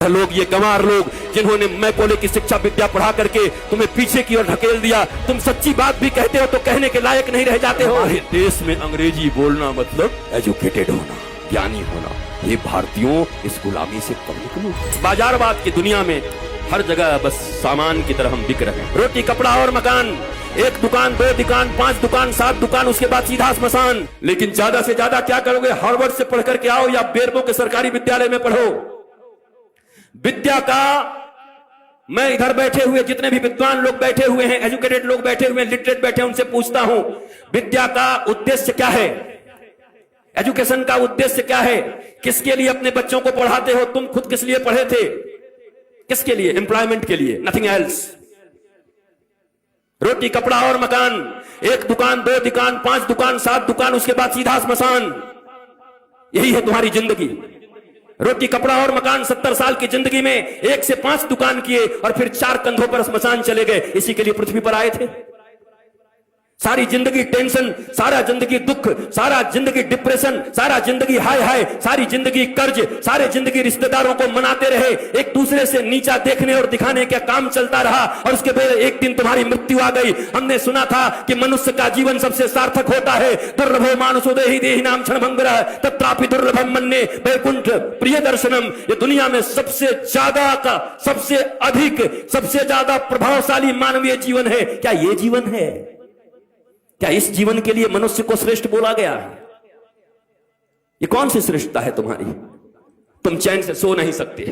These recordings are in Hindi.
लोग, ये गंवार लोग जिन्होंने मैपोले की शिक्षा विद्या पढ़ा करके तुम्हें पीछे की ओर ढकेल दिया, तुम सच्ची बात भी कहते हो तो कहने के लायक नहीं रह जाते हो। हमारे देश में अंग्रेजी बोलना मतलब एजुकेटेड होना, ज्ञानी होना। ये भारतीयों इस गुलामी से कम निकलो। बाजारवाद की दुनिया में हर जगह बस सामान की तरह हम बिक रहे हैं। रोटी कपड़ा और मकान, एक दुकान, दो दुकान, 5 दुकान, 7 दुकान, उसके बाद सीधा स्मशान। लेकिन ज्यादा से ज्यादा क्या करोगे? हार्वर्ड से पढ़ करके आओ या बेरमो के सरकारी विद्यालय में पढ़ो। विद्या का, मैं इधर बैठे हुए जितने भी विद्वान लोग बैठे हुए हैं, एजुकेटेड लोग बैठे हुए हैं, लिटरेट बैठे हैं, उनसे पूछता हूं, विद्या का उद्देश्य क्या है? एजुकेशन का उद्देश्य क्या है? किसके लिए अपने बच्चों को पढ़ाते हो? तुम खुद किस लिए पढ़े थे? किसके लिए? एम्प्लॉयमेंट के लिए, नथिंग एल्स। रोटी कपड़ा और मकान, एक दुकान, 2 दुकान, 5 दुकान, 7 दुकान, उसके बाद सीधा स्मशान। यही है तुम्हारी जिंदगी। रोटी कपड़ा और मकान, 70 साल की जिंदगी में 1 से 5 दुकान किए और फिर 4 कंधों पर स्मशान चले गए। इसी के लिए पृथ्वी पर आए थे। सारी जिंदगी टेंशन, सारा जिंदगी दुख, सारा जिंदगी डिप्रेशन, सारा जिंदगी हाय हाय, सारी जिंदगी कर्ज, सारे जिंदगी रिश्तेदारों को मनाते रहे, एक दूसरे से नीचा देखने और दिखाने का काम चलता रहा और उसके बाद एक दिन तुम्हारी मृत्यु आ गई। हमने सुना था कि मनुष्य का जीवन सबसे सार्थक होता है। दुर्लभो मानुषोदेहि देहि नाम क्षणभंगुरः तत्रापि दुर्लभम मन्ये वैकुंठ प्रिय दर्शनम। ये दुनिया में सबसे ज्यादा का, सबसे अधिक, सबसे ज्यादा प्रभावशाली मानवीय जीवन है। क्या ये जीवन है? क्या इस जीवन के लिए मनुष्य को श्रेष्ठ बोला गया? ये कौन सी श्रेष्ठता है तुम्हारी? तुम चैन से सो नहीं सकते,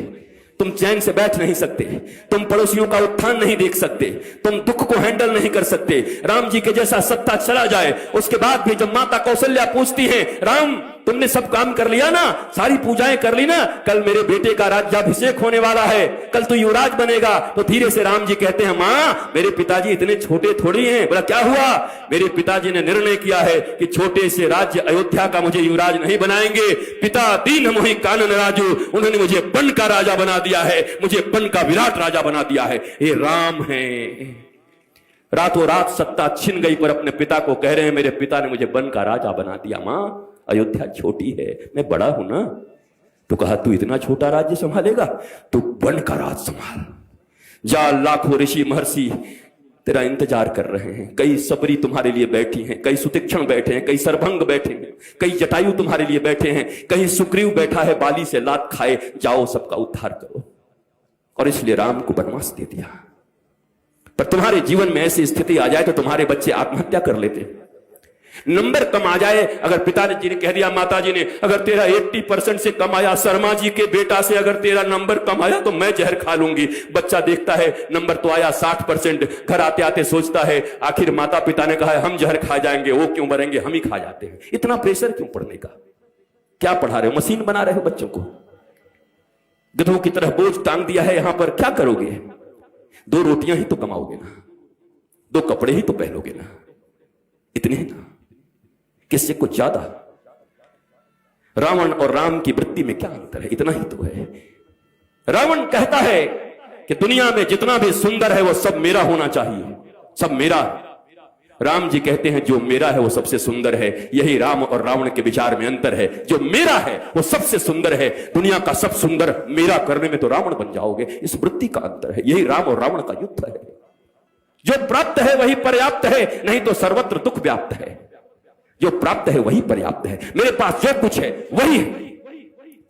तुम चैन से बैठ नहीं सकते, तुम पड़ोसियों का उत्थान नहीं देख सकते, तुम दुख को हैंडल नहीं कर सकते। राम जी के जैसा सत्ता चला जाए, उसके बाद भी जब माता कौशल्या पूछती है, राम तुमने सब काम कर लिया ना, सारी पूजाएं कर ली ना, कल मेरे बेटे का राज्याभिषेक होने वाला है, कल तू युवराज बनेगा। तो धीरे से राम जी कहते हैं, मां मेरे पिताजी इतने छोटे थोड़ी हैं। बोला क्या हुआ? मेरे पिताजी ने निर्णय किया है कि छोटे से राज्य अयोध्या का मुझे युवराज नहीं बनाएंगे। पिता दीन मोहि कानन राजू, उन्होंने मुझे बन का राजा बना दिया है, मुझे बन का विराट राजा बना दिया है। ये राम है। रातों रात सत्ता छिन गई पर अपने पिता को कह रहे हैं, मेरे पिता ने मुझे बन का राजा बना दिया। मां अयोध्या छोटी है, मैं बड़ा हूं ना। तो कहा तू इतना छोटा राज्य संभालेगा? तू बन का राज संभाल। जा, लाखों ऋषि महर्षि तेरा इंतजार कर रहे हैं। कई सबरी तुम्हारे लिए बैठी हैं, कई सुतीक्षण बैठे हैं, कई सरभंग बैठे हैं, कई जटायु तुम्हारे लिए बैठे हैं, कहीं सुग्रीव बैठा है बाली से लात खाए। जाओ सबका उद्धार करो। और इसलिए राम को वनवास दे दिया। पर तुम्हारे जीवन में ऐसी स्थिति आ जाए तो तुम्हारे बच्चे आत्महत्या कर लेते हैं। नंबर कम आ जाए, अगर पिताजी ने कह दिया, माता जी ने, अगर तेरा 80% से कम आया, शर्मा जी के बेटा से अगर तेरा नंबर कम आया तो मैं जहर खा लूंगी। बच्चा देखता है नंबर तो आया 60%, घर आते आते सोचता है आखिर माता पिता ने कहा है हम जहर खा जाएंगे, वो क्यों मरेंगे, हम ही खा जाते हैं। इतना प्रेशर क्यों पढ़ने का? क्या पढ़ा रहे हो? मशीन बना रहे हो बच्चों को? गधों की तरह बोझ टांग दिया है यहां पर। क्या करोगे? 2 रोटियां ही तो कमाओगे ना, 2 कपड़े ही तो पहनोगे ना, इतने ही ना, किससे कुछ ज्यादा? रावण और राम की वृत्ति में क्या अंतर है? इतना ही तो है। रावण कहता है कि दुनिया में जितना भी सुंदर है वो सब मेरा होना चाहिए, सब मेरा। राम जी कहते हैं जो मेरा है वो सबसे सुंदर है। यही राम और रावण के विचार में अंतर है। जो मेरा है वो सबसे सुंदर है। दुनिया का सब सुंदर मेरा करने में तो रावण बन जाओगे। इस वृत्ति का अंतर है। यही राम और रावण का युद्ध है। जो प्राप्त है वही पर्याप्त है, नहीं तो सर्वत्र दुख व्याप्त है। जो प्राप्त है वही पर्याप्त है। मेरे पास जो कुछ है वही है।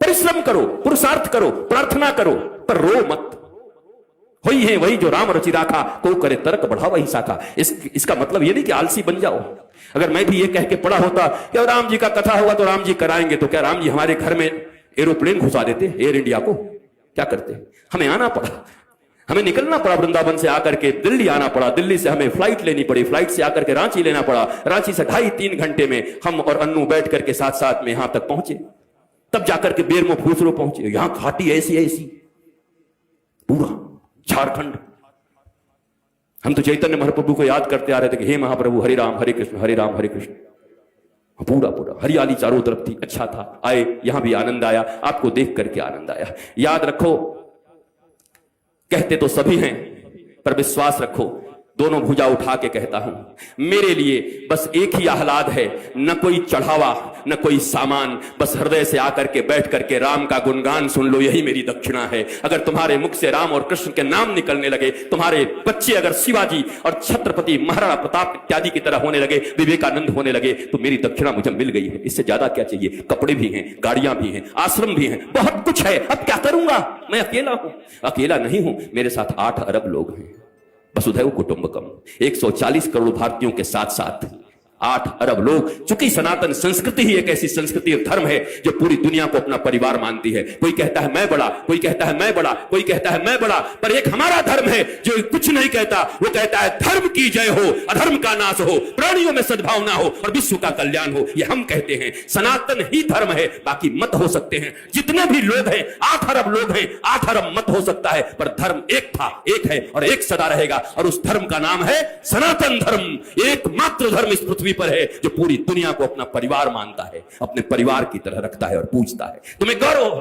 परिश्रम करो, पुरुषार्थ करो, प्रार्थना करो, पर रो मत। वही है वही जो राम रचि राखा, को करे तर्क बढ़ा वही शाखा। इसका मतलब ये नहीं कि आलसी बन जाओ। अगर मैं भी ये कह के पढ़ा होता कि राम जी का कथा हुआ तो राम जी कराएंगे, तो क्या राम जी हमारे घर में एरोप्लेन घुसा देते, एयर इंडिया को? क्या करते? हमें आना पड़ा, हमें निकलना पड़ा वृंदावन से आकर के दिल्ली आना पड़ा। दिल्ली से हमें फ्लाइट लेनी पड़ी, फ्लाइट से आकर के रांची लेना पड़ा। रांची से 2.5-3 घंटे में हम और अन्नू बैठ करके साथ में यहां तक पहुंचे। तब जाकर के बेरमो फूसरो पहुंचे। यहां घाटी ऐसी ऐसी, पूरा झारखंड। हम तो चैतन्य महाप्रभु को याद करते आ रहे थे कि हे महाप्रभु हरे राम हरे कृष्ण हरे राम हरे कृष्ण। पूरा हरियाली चारों तरफ थी, अच्छा था। आए, यहां भी आनंद आया, आपको देख करके आनंद आया। याद रखो, कहते तो सभी हैं पर विश्वास रखो, दोनों भुजा उठा के कहता हूं, मेरे लिए बस एक ही आह्लाद है, न कोई चढ़ावा न कोई सामान, बस हृदय से आकर के बैठ करके राम का गुणगान सुन लो, यही मेरी दक्षिणा है। अगर तुम्हारे मुख से राम और कृष्ण के नाम निकलने लगे, तुम्हारे बच्चे अगर शिवाजी और छत्रपति महाराणा प्रताप इत्यादि की तरह होने लगे, विवेकानंद होने लगे, तो मेरी दक्षिणा मुझे मिल गई है। इससे ज्यादा क्या चाहिए? कपड़े भी हैं, गाड़ियां भी हैं, आश्रम भी हैं, बहुत कुछ है। अब क्या करूंगा? मैं अकेला हूं। अकेला नहीं हूं, मेरे साथ 8 अरब लोग हैं। वसुधैव कुटुंबकम, 140 करोड़ भारतीयों के साथ साथ 8 अरब लोग। चूंकि सनातन संस्कृति ही एक ऐसी संस्कृति और धर्म है जो पूरी दुनिया को अपना परिवार मानती है। कोई कहता है मैं बड़ा, कोई कहता है मैं बड़ा, कोई कहता है मैं बड़ा, पर एक हमारा धर्म है जो कुछ नहीं कहता। वो कहता है धर्म की जय हो, अधर्म का नाश हो, प्राणियों में सद्भावना हो और विश्व का कल्याण हो। ये हम कहते हैं, सनातन ही धर्म है। बाकी मत हो सकते हैं, जितने भी लोग हैं, 8 अरब लोग हैं, 8 अरब मत हो सकता है, पर धर्म एक था, एक है और एक सदा रहेगा। और उस धर्म का नाम है सनातन धर्म। एकमात्र धर्म इस पृथ्वी पर है जो पूरी दुनिया को अपना परिवार मानता है, अपने परिवार की तरह रखता है और पूजता है। तुम्हें गौरव हो।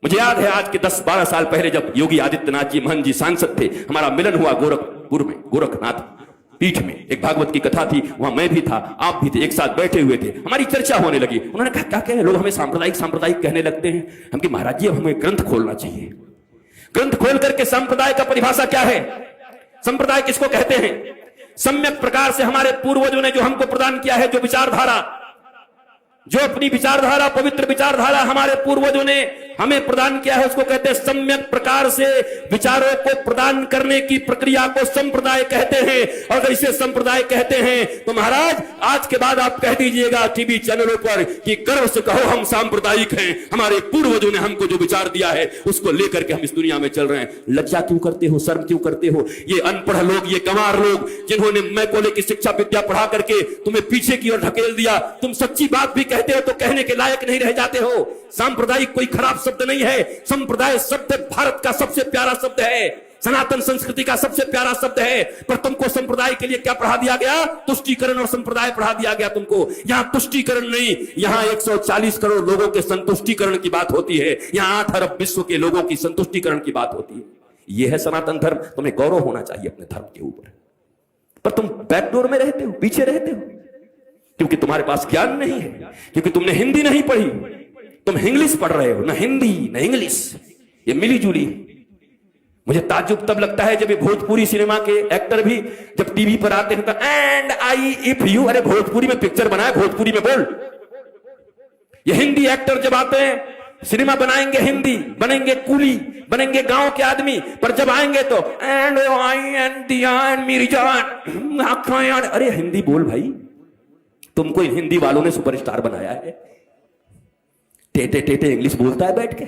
मुझे याद है आज के 10-12 साल पहले जब योगी आदित्यनाथ जी महंत जी सांसद थे, हमारा मिलन हुआ गोरखपुर में, गोरखनाथ पीठ में। एक भागवत की कथा थी, वहां मैं भी था, आप भी थे, एक साथ बैठे हुए थे। हमारी चर्चा होने लगी। उन्होंने कहा क्या कहें, लोग हमें सांप्रदायिक सांप्रदायिक कहने लगते हैं। हम कि महाराज जी अब हमें ग्रंथ खोलना चाहिए। ग्रंथ खोल करके संप्रदाय का परिभाषा क्या है, संप्रदाय किसको कहते हैं? सम्यक प्रकार से हमारे पूर्वजों ने जो हमको प्रदान किया है, जो विचारधारा, जो अपनी विचारधारा, पवित्र विचारधारा हमारे पूर्वजों ने हमें प्रदान किया है, उसको कहते हैं सम्यक प्रकार से विचारों को प्रदान करने की प्रक्रिया को संप्रदाय कहते हैं। और अगर इसे संप्रदाय कहते हैं तो महाराज आज के बाद आप कह दीजिएगा टीवी चैनलों पर कि गर्व से कहो हम सांप्रदायिक हैं, हमारे पूर्वजों ने हमको जो विचार दिया है उसको लेकर के हम इस दुनिया में चल रहे हैं। लज्जा क्यों करते हो, शर्म क्यों करते हो? ये अनपढ़ लोग, ये गंवार लोग जिन्होंने मैकोले की शिक्षा विद्या पढ़ा करके तुम्हें पीछे की ओर ढकेल दिया, तुम सच्ची बात भी कहते हो तो कहने के लायक नहीं रह जाते हो। सांप्रदायिक कोई खराब शब्द नहीं है, संप्रदाय शब्द भारत का सबसे प्यारा शब्द है, सनातन संस्कृति का सबसे प्यारा शब्द है। पर तुमको संप्रदाय के लिए क्या पढ़ा दिया गया? तुष्टीकरण और संप्रदाय पढ़ा दिया गया तुमको। यहां तुष्टीकरण नहीं, यहां 140 करोड़ लोगों के संतुष्टीकरण की बात होती है, यहां 8 अरब विश्व के लोगों की संतुष्टीकरण की बात होती है। यह है सनातन धर्म। तुम्हें गौरव होना चाहिए अपने धर्म के ऊपर, पर तुम बैकडोर में रहते हो, पीछे रहते हो, क्योंकि तुम्हारे पास ज्ञान नहीं है, क्योंकि तुमने हिंदी नहीं पढ़ी, तुम इंग्लिश पढ़ रहे हो, ना हिंदी ना इंग्लिश, ये मिली जुली। मुझे ताज्जुब तब लगता है जब ये भोजपुरी सिनेमा के एक्टर भी जब टीवी पर आते हैं तो एंड आई इफ यू, अरे भोजपुरी में पिक्चर बनाए, भोजपुरी में बोल। ये हिंदी एक्टर जब आते हैं सिनेमा बनाएंगे, हिंदी बनेंगे, कूली बनेंगे, गांव के आदमी, पर जब आएंगे तो एंड आई एंड दिया एंड मेरी जान, अरे हिंदी बोल भाई, तुमको इन हिंदी वालों ने सुपरस्टार बनाया है। टेटे टेटे इंग्लिश बोलता है बैठ के,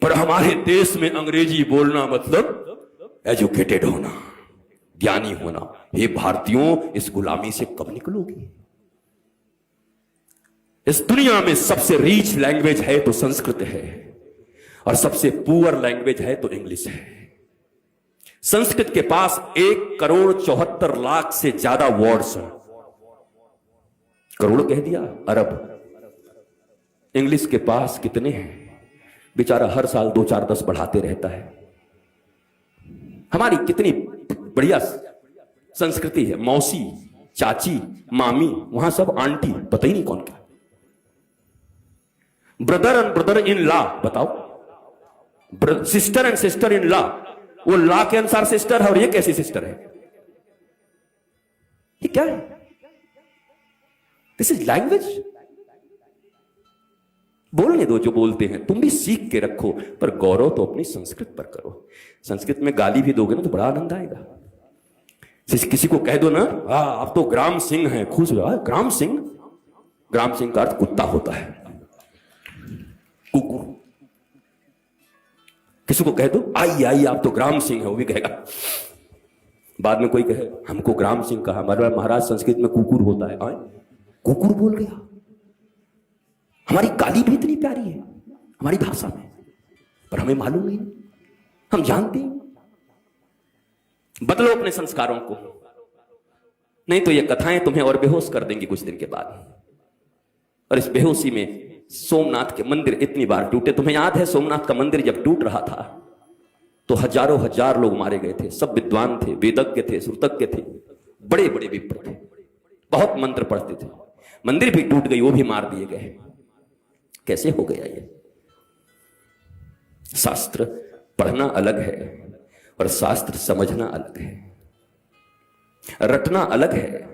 पर हमारे देश में अंग्रेजी बोलना मतलब एजुकेटेड होना, ज्ञानी होना। हे भारतीयों, इस गुलामी से कब निकलोगी? इस दुनिया में सबसे रीच लैंग्वेज है तो संस्कृत है, और सबसे पुअर लैंग्वेज है तो इंग्लिश है। संस्कृत के पास 1,74,00,000 से ज्यादा वर्ड्स हैं। करोड़ कह दिया, अरब। इंग्लिश के पास कितने हैं? बेचारा हर साल 2-4-10 बढ़ाते रहता है। हमारी कितनी बढ़िया संस्कृति है, मौसी, चाची, मामी, वहां सब आंटी, पता ही नहीं कौन क्या। Brother and brother in law, बताओ, sister and sister in law, वो लॉ के अनुसार सिस्टर है और ये कैसी सिस्टर है? ये क्या है? This is language. बोलने दो जो बोलते हैं, तुम भी सीख के रखो, पर गौरव तो अपनी संस्कृत पर करो। संस्कृत में गाली भी दोगे ना तो बड़ा आनंद आएगा। किसी को कह दो ना, आप तो ग्राम सिंह हैं, खुश हो। ग्राम सिंह, ग्राम सिंह का अर्थ कुत्ता होता है, कुकुर। किसी को कह दो आई आई आप तो ग्राम सिंह है, वो भी कहेगा। बाद में कोई कहे हमको ग्राम सिंह कहा, हमारे महाराज संस्कृत में कुकुर होता है, कुकुर बोल गया। हमारी गाली भी इतनी प्यारी है हमारी भाषा में, पर हमें मालूम नहीं, हम जानते हैं। बदलो अपने संस्कारों को, नहीं तो ये कथाएं तुम्हें और बेहोश कर देंगी कुछ दिन के बाद। और इस बेहोशी में सोमनाथ के मंदिर इतनी बार टूटे। तुम्हें याद है सोमनाथ का मंदिर जब टूट रहा था तो हजारों हजार लोग मारे गए थे। सब विद्वान थे, वेदज्ञ थे, श्रुतज्ञ थे, बड़े बड़े विप्र थे, बहुत मंत्र पढ़ते थे। मंदिर भी टूट गई, वो भी मार दिए गए। कैसे हो गया ये? शास्त्र पढ़ना अलग है और शास्त्र समझना अलग है, रटना अलग है।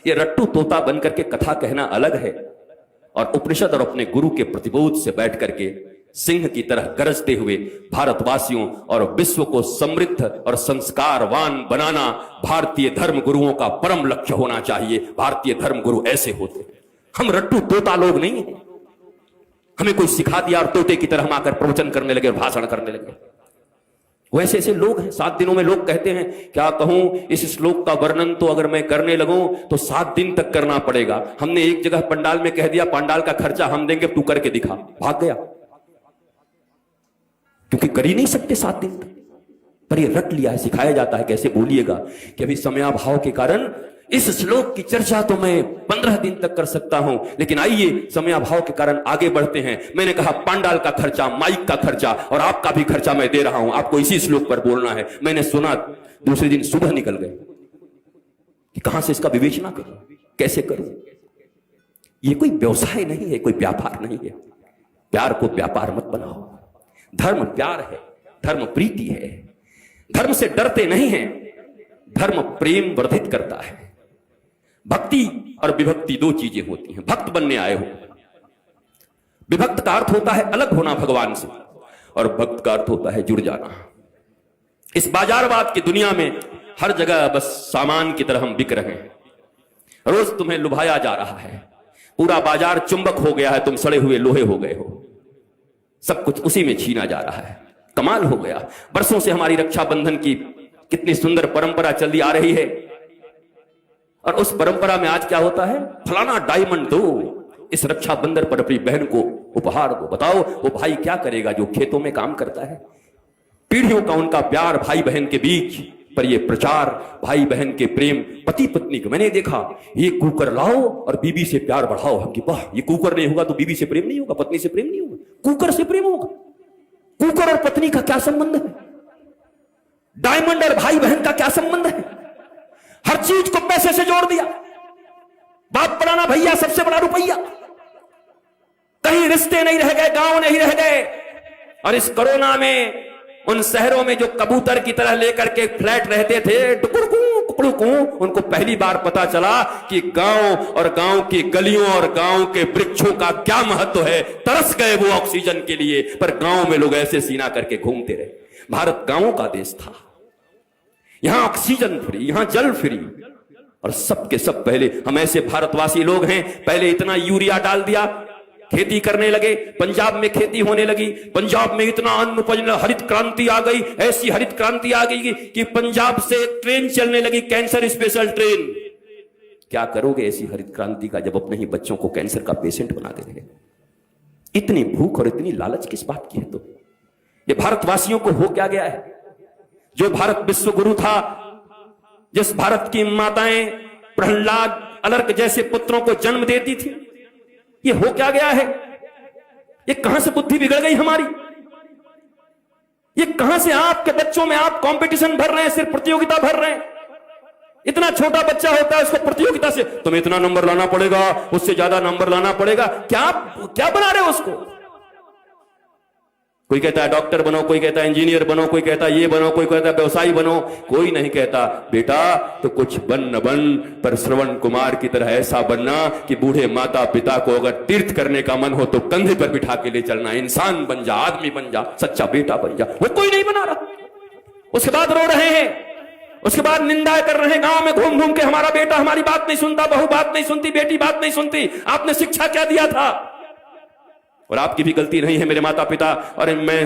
ये रट्टू तोता बनकर के कथा कहना अलग है, और उपनिषद और अपने गुरु के प्रतिबोध से बैठ करके सिंह की तरह गरजते हुए भारतवासियों और विश्व को समृद्ध और संस्कारवान बनाना भारतीय धर्म गुरुओं का परम लक्ष्य होना चाहिए। भारतीय धर्म गुरु ऐसे होते, हम रट्टू तोता लोग नहीं हैं। हमें कोई सिखा दिया और तोते की तरह हम आकर प्रवचन करने लगे और भाषण करने लगे। वैसे ऐसे लोग हैं। 7 दिनों में लोग कहते हैं, क्या कहूं, इस श्लोक का वर्णन तो अगर मैं करने लगूं तो 7 दिन तक करना पड़ेगा। हमने एक जगह पंडाल में कह दिया, पंडाल का खर्चा हम देंगे, तू करके दिखा। भाग गया, क्योंकि कर ही नहीं सकते 7 दिन तक। पर ये रट लिया है, सिखाया जाता है कैसे बोलिएगा कि अभी समयाभाव के कारण इस श्लोक की चर्चा तो मैं 15 दिन तक कर सकता हूं, लेकिन आइए समयाभाव के कारण आगे बढ़ते हैं। मैंने कहा पंडाल का खर्चा, माइक का खर्चा और आपका भी खर्चा मैं दे रहा हूं, आपको इसी श्लोक पर बोलना है। मैंने सुना, दूसरे दिन सुबह निकल गए कि कहां से इसका विवेचना करूं, कैसे करूं। ये कोई व्यवसाय नहीं है, कोई व्यापार नहीं है। प्यार को व्यापार मत बनाओ। धर्म प्यार है, धर्म प्रीति है, धर्म से डरते नहीं हैं। धर्म प्रेम वर्धित करता है। भक्ति और विभक्ति 2 चीजें होती हैं। भक्त बनने आए हो, विभक्त का अर्थ होता है अलग होना भगवान से, और भक्त का अर्थ होता है जुड़ जाना। इस बाजारवाद की दुनिया में हर जगह बस सामान की तरह हम बिक रहे हैं। रोज तुम्हें लुभाया जा रहा है, पूरा बाजार चुंबक हो गया है, तुम सड़े हुए लोहे हो गए हो। सब कुछ उसी में छीना जा रहा है। कमाल हो गया। बरसों से हमारी रक्षाबंधन की कितनी सुंदर परंपरा चली आ रही है, और उस परंपरा में आज क्या होता है, फलाना डायमंड दो, इस रक्षाबंधन पर अपनी बहन को उपहार दो। बताओ वो भाई क्या करेगा जो खेतों में काम करता है। पीढ़ियों का उनका प्यार भाई बहन के बीच, पर ये प्रचार भाई बहन के प्रेम, पति पत्नी का। मैंने देखा, ये कुकर लाओ और बीबी से प्यार बढ़ाओ। हम कि वाह, ये कुकर नहीं होगा तो बीबी से प्रेम नहीं होगा, पत्नी से प्रेम नहीं होगा, कुकर से प्रेम होगा। कुकर और पत्नी का क्या संबंध है? डायमंड और भाई बहन का क्या संबंध है? हर चीज को पैसे से जोड़ दिया। बाप पुराना भैया, सबसे बड़ा रुपया। कहीं रिश्ते नहीं रह गए, गांव नहीं रह गए। और इस कोरोना में उन शहरों में जो कबूतर की तरह लेकर के फ्लैट रहते थे, टुकुड़कू उनको पहली बार पता चला कि गांव और गांव की गलियों और गांव के वृक्षों का क्या महत्व है। तरस गए वो ऑक्सीजन के लिए, पर गांव में लोग ऐसे सीना करके घूमते रहे। भारत गांवों का देश था, यहां ऑक्सीजन फ्री, यहां जल फ्री, और सबके सब पहले हम ऐसे भारतवासी लोग हैं। पहले इतना यूरिया डाल दिया, खेती करने लगे, पंजाब में खेती होने लगी, पंजाब में इतना अन्न उपज, हरित क्रांति आ गई। ऐसी हरित क्रांति आ गई कि पंजाब से ट्रेन चलने लगी, कैंसर स्पेशल ट्रेन। क्या करोगे ऐसी हरित क्रांति का जब अपने ही बच्चों को कैंसर का पेशेंट बना दे रहे? इतनी भूख और इतनी लालच किस बात की है? तो ये भारतवासियों को हो क्या गया है? जो भारत विश्व गुरु था, जिस भारत की माताएं प्रहलाद, अलर्क जैसे पुत्रों को जन्म देती थी, ये हो क्या गया है? ये कहां से बुद्धि बिगड़ गई हमारी? ये कहां से आपके बच्चों में आप कंपटीशन भर रहे हैं, सिर्फ प्रतियोगिता भर रहे हैं। इतना छोटा बच्चा होता है, उसको प्रतियोगिता से तुम्हें इतना नंबर लाना पड़ेगा, उससे ज्यादा नंबर लाना पड़ेगा। क्या बना रहे हो उसको? कोई कहता है डॉक्टर बनो, कोई कहता है इंजीनियर बनो, कोई कहता है ये बनो, कोई कहता है व्यवसायी बनो। कोई नहीं कहता बेटा तो कुछ बन न बन, पर श्रवण कुमार की तरह ऐसा बनना कि बूढ़े माता पिता को अगर तीर्थ करने का मन हो तो कंधे पर बिठा के ले चलना। इंसान बन जा, आदमी बन जा, सच्चा बेटा बन जा। वो कोई नहीं बना रहा। उसके बाद रो रहे हैं, उसके बाद निंदा कर रहे हैं गांव में घूम घूम के, हमारा बेटा हमारी बात नहीं सुनता, बहू बात नहीं सुनती, बेटी बात नहीं सुनती। आपने शिक्षा क्या दिया था? और आपकी भी गलती नहीं है मेरे माता पिता, और मैं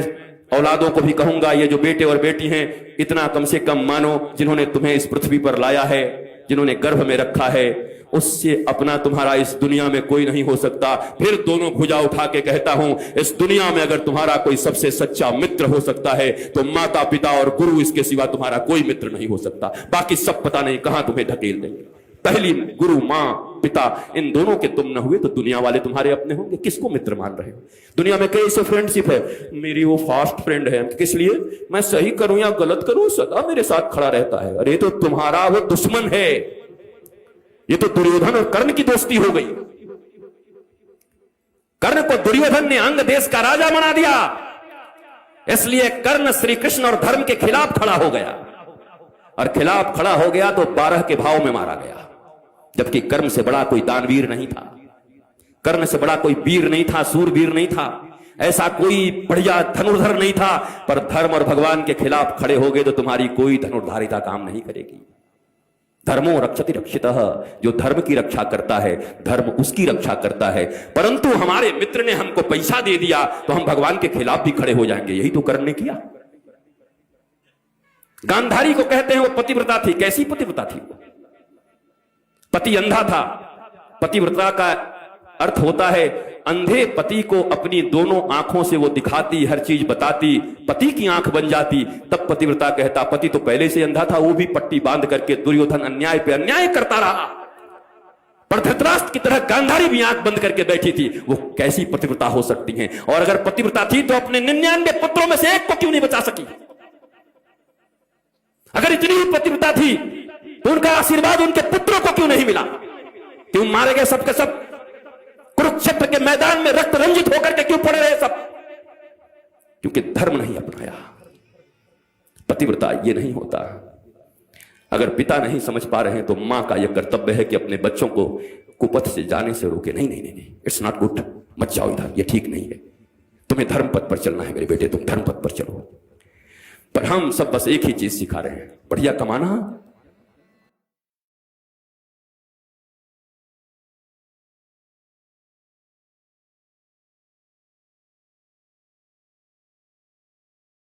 औलादों को भी कहूंगा, ये जो बेटे और बेटी हैं, इतना कम से कम मानो, जिन्होंने तुम्हें इस पृथ्वी पर लाया है, जिन्होंने गर्भ में रखा है, उससे अपना तुम्हारा इस दुनिया में कोई नहीं हो सकता। फिर दोनों भुजा उठा के कहता हूं, इस दुनिया में अगर तुम्हारा कोई सबसे सच्चा मित्र हो सकता है तो माता पिता और गुरु, इसके सिवा तुम्हारा कोई मित्र नहीं हो सकता। बाकी सब पता नहीं कहां तुम्हें ढकेल देंगे। पहली गुरु मां, पिता, इन दोनों के तुम न हुए तो दुनिया वाले तुम्हारे अपने होंगे। किसको मित्र मान रहे हो? दुनिया में कई से फ्रेंडशिप है, मेरी वो फास्ट फ्रेंड है, किस लिए? मैं सही करूं या गलत करूं सदा मेरे साथ खड़ा रहता है। अरे तो तुम्हारा वो दुश्मन है। ये तो दुर्योधन और कर्ण की दोस्ती हो गई। कर्ण को दुर्योधन ने अंग देश का राजा बना दिया, इसलिए कर्ण श्री कृष्ण और धर्म के खिलाफ खड़ा हो गया, और खिलाफ खड़ा हो गया तो 12 के भाव में मारा गया। जबकि कर्ण से बड़ा कोई दानवीर नहीं था, कर्ण से बड़ा कोई वीर नहीं था, सूरवीर नहीं था, ऐसा कोई बढ़िया धनुर्धर नहीं था। पर धर्म और भगवान के खिलाफ खड़े हो गए तो तुम्हारी कोई धनुर्धारिता काम नहीं करेगी। धर्मो रक्षति रक्षितः, जो धर्म की रक्षा करता है धर्म उसकी रक्षा करता है। परंतु हमारे मित्र ने हमको पैसा दे दिया तो हम भगवान के खिलाफ भी खड़े हो जाएंगे। यही तो कर्ण ने किया। गांधारी को कहते हैं वो पतिव्रता थी। कैसी पतिव्रता थी? पति अंधा था। पतिव्रता का अर्थ होता है अंधे पति को अपनी दोनों आंखों से वो दिखाती, हर चीज बताती, पति की आंख बन जाती, तब पतिव्रता कहता। पति तो पहले से अंधा था, वो भी पट्टी बांध करके दुर्योधन अन्याय पे अन्याय करता रहा, पर धृतराष्ट्र की तरह गांधारी भी आंख बंद करके बैठी थी। वो कैसी पतिव्रता हो सकती हैं? और अगर पतिव्रता थी तो अपने 99 पुत्रों में से एक को क्यों नहीं बचा सकी? अगर इतनी ही पतिव्रता थी तो उनका आशीर्वाद उनके पुत्रों को क्यों नहीं मिला? क्यों मारे गए सबके सब? कुरुक्षेत्र के मैदान में रक्त रंजित होकर के क्यों पड़े रहे सब? क्योंकि धर्म नहीं अपनाया। पतिव्रता ये नहीं होता। अगर पिता नहीं समझ पा रहे हैं तो मां का यह कर्तव्य है कि अपने बच्चों को कुपथ से जाने से रोके। नहीं नहीं नहीं नहीं, इट्स नॉट गुड, मत जाओ इधर, ये ठीक नहीं है, तुम्हें धर्म पथ पर चलना है मेरे बेटे, तुम धर्म पथ पर चलो। पर हम सब बस एक ही चीज सिखा रहे हैं, बढ़िया कमाना